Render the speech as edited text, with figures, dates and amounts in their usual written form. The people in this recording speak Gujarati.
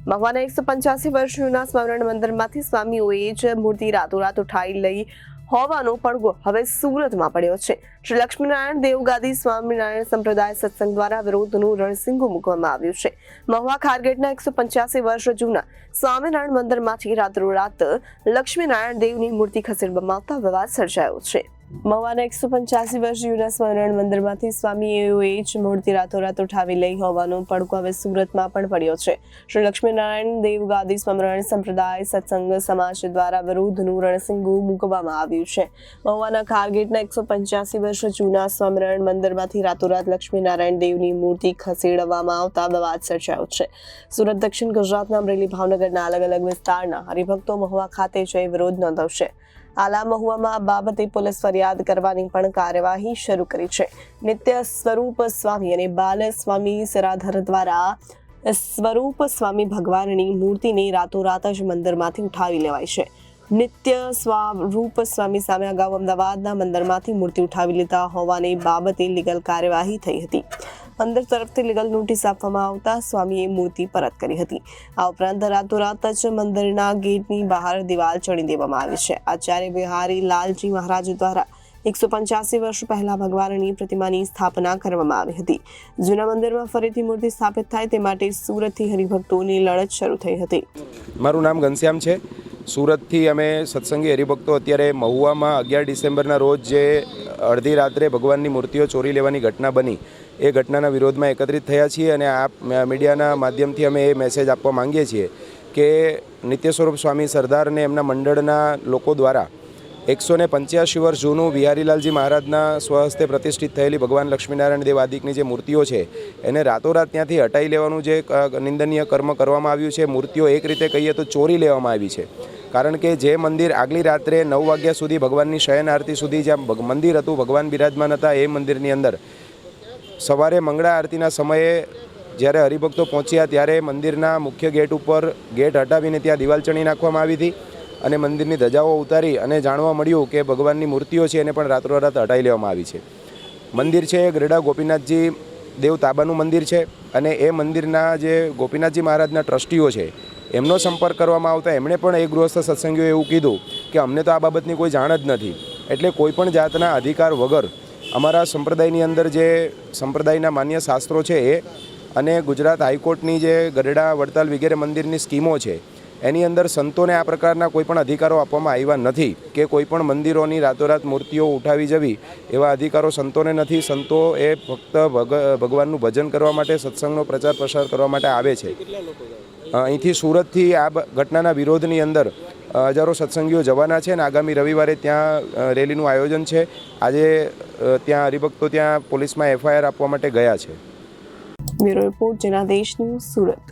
મહુવાના 185 વર્ષ જૂના સ્મરણ મંદિરમાંથી સ્વામીઓએ જ મૂર્તિ રાતોરાત ઉઠાવી લઈ હોવાનો પડઘો હવે સુરતમાં પડ્યો છે. શ્રી લક્ષ્મીનારાયણ દેવગાદી સ્વામિનારાયણ સંપ્રદાય સત્સંગ દ્વારા વિરોધનું રણસિંગું મૂકવામાં આવ્યું છે. મહુવા ખારગેટના 185 વર્ષ જૂના સ્વામિનારાયણ મંદિરમાંથી રાતોરાત લક્ષ્મીનારાયણ દેવની મૂર્તિ ખસેડવામાં આવતા વિવાદ સર્જાયો છે. મહુવાના 185 વર્ષ જૂના સ્વામિનારાયણ મંદિરમાંથી સ્વામીઓએ જ મૂર્તિ રાતોરાત ઉઠાવી લઈ હોવાનો પડઘો હવે સુરતમાં પણ પડ્યો છે. શ્રી લક્ષ્મીનારાયણ દેવગાદી સ્વામિનારાયણ સંપ્રદાય સત્સંગ સમાજ દ્વારા વિરોધનું રણસિંગું મૂકવામાં આવ્યું છે. મહુવાના ખારગેટના 185 વર્ષ જૂના સ્વામિનારાયણ મંદિરમાંથી રાતોરાત લક્ષ્મીનારાયણ દેવની મૂર્તિ ખસેડવામાં આવતા વિવાદ સર્જાયો છે. સુરત, દક્ષિણ ગુજરાતના અમરેલી, ભાવનગરના અલગ અલગ વિસ્તારના હરિભક્તો મહુવા ખાતે જઈ વિરોધ નોંધાવશે. આલા મહુવામાં આ બાબતે પોલીસ ફરિયાદ કરવાની પણ કાર્યવાહી શરૂ કરી છે. નિત્ય સ્વરૂપ સ્વામી અને બાલ સ્વામી સરાધર દ્વારા સ્વરૂપ સ્વામી ભગવાનની મૂર્તિને રાતોરાત જ મંદિરમાંથી ઉઠાવી લેવાય છે. નિત્ય સ્વરૂપ સ્વામી સામે અગાઉ અમદાવાદના મંદિરમાંથી મૂર્તિ ઉઠાવી લીધા હોવાની બાબતે લીગલ કાર્યવાહી થઈ હતી. મંદિર તરફથી લીગલ નોટિસ આપવામાં આવતા સ્વામીએ મૂર્તિ પરત કરી હતી. આ ઉપરાંત રાતોરાત જ મંદિરના ગેટની બહાર દિવાલ ચણી દેવામાં આવી છે. આચાર્ય બિહારી લાલજી મહારાજ દ્વારા 185 વર્ષ પહેલા ભગવાનની પ્રતિમાની સ્થાપના કરવામાં આવી હતી. જૂના મંદિરમાં ફરીથી મૂર્તિ સ્થાપિત થાય તે માટે સુરતથી હરિભક્તોની લડત શરૂ થઈ હતી. મારું નામ ઘનશ્યામ છે. સુરતથી અમે સત્સંગી હરિભક્તો અત્યારે મહુવામાં 11 ડિસેમ્બરના રોજ જે અડધી રાત્રે ભગવાનની મૂર્તિઓ ચોરી લેવાની ઘટના બની એ ઘટનાના વિરોધમાં એકત્રિત થયા છીએ અને આ મીડિયાના માધ્યમથી અમે એ મેસેજ આપવા માંગીએ છીએ કે નિત્ય સ્વરૂપ સ્વામી સરદારને એમના મંડળના લોકો દ્વારા 185 વર્ષ જૂનું બિહારીલાલજી મહારાજના સ્વહસ્તે પ્રતિષ્ઠિત થયેલી ભગવાન લક્ષ્મીનારાયણ દેવ આદિકની જે મૂર્તિઓ છે એને રાતોરાત ત્યાંથી હટાવી લેવાનું જે નિંદનીય કર્મ કરવામાં આવ્યું છે. મૂર્તિઓ એક રીતે કહીએ તો ચોરી લેવામાં આવી છે. કારણ કે જે મંદિર આગલી રાત્રે 9 વાગ્યા સુધી ભગવાનની શયન આરતી સુધી જ્યાં મંદિર હતું, ભગવાન બિરાજમાન હતા, એ મંદિરની અંદર સવારે મંગળા આરતીના સમયે જ્યારે હરિભક્તો પહોંચ્યા ત્યારે મંદિરના મુખ્ય ગેટ ઉપર ગેટ હટાવીને ત્યાં દિવાલ ચણી નાખવામાં આવી હતી અને મંદિરની ધજાઓ ઉતારી અને જાણવા મળ્યું કે ભગવાનની મૂર્તિઓ છે એને પણ રાતોરાત હટાવી લેવામાં આવી છે. મંદિર છે ગરડા ગોપીનાથજી દેવ તાબાનું મંદિર છે અને એ મંદિરના જે ગોપીનાથજી મહારાજના ટ્રસ્ટીઓ છે એમનો સંપર્ક કરવામાં આવતા એમણે પણ એક ગૃહસ્થ સત્સંગીઓએ એવું કીધું કે અમને તો આ બાબતની કોઈ જાણ જ નથી. એટલે કોઈ પણ જાતના અધિકાર વગર અમારા સંપ્રદાયની અંદર જે સંપ્રદાયના માન્ય શાસ્ત્રો છે એ અને ગુજરાત હાઈકોર્ટની જે ગરડા વડતાલ વગેરે મંદિરની સ્કીમો છે એની અંદર સંતોને આ પ્રકારના કોઈ પણ અધિકારો આપવામાં આવ્યા નથી કે કોઈ પણ મંદિરોની રાતોરાત મૂર્તિઓ ઉઠાવી જવી એવા અધિકારો સંતોને નથી. સંતો એ ફક્ત ભગવાનનું ભજન કરવા માટે, સત્સંગનો પ્રચાર પ્રસાર કરવા માટે આવે છે. અહીંથી સુરતથી આ ઘટનાના વિરોધની અંદર હજારો સત્સંગીઓ જવાના છે અને આગામી રવિવારે ત્યાં રેલીનું આયોજન છે. આજે ત્યાં હરિભક્તો ત્યાં પોલીસમાં FIR આપવા માટે ગયા છે. Bureau report Janadesh news, Surat.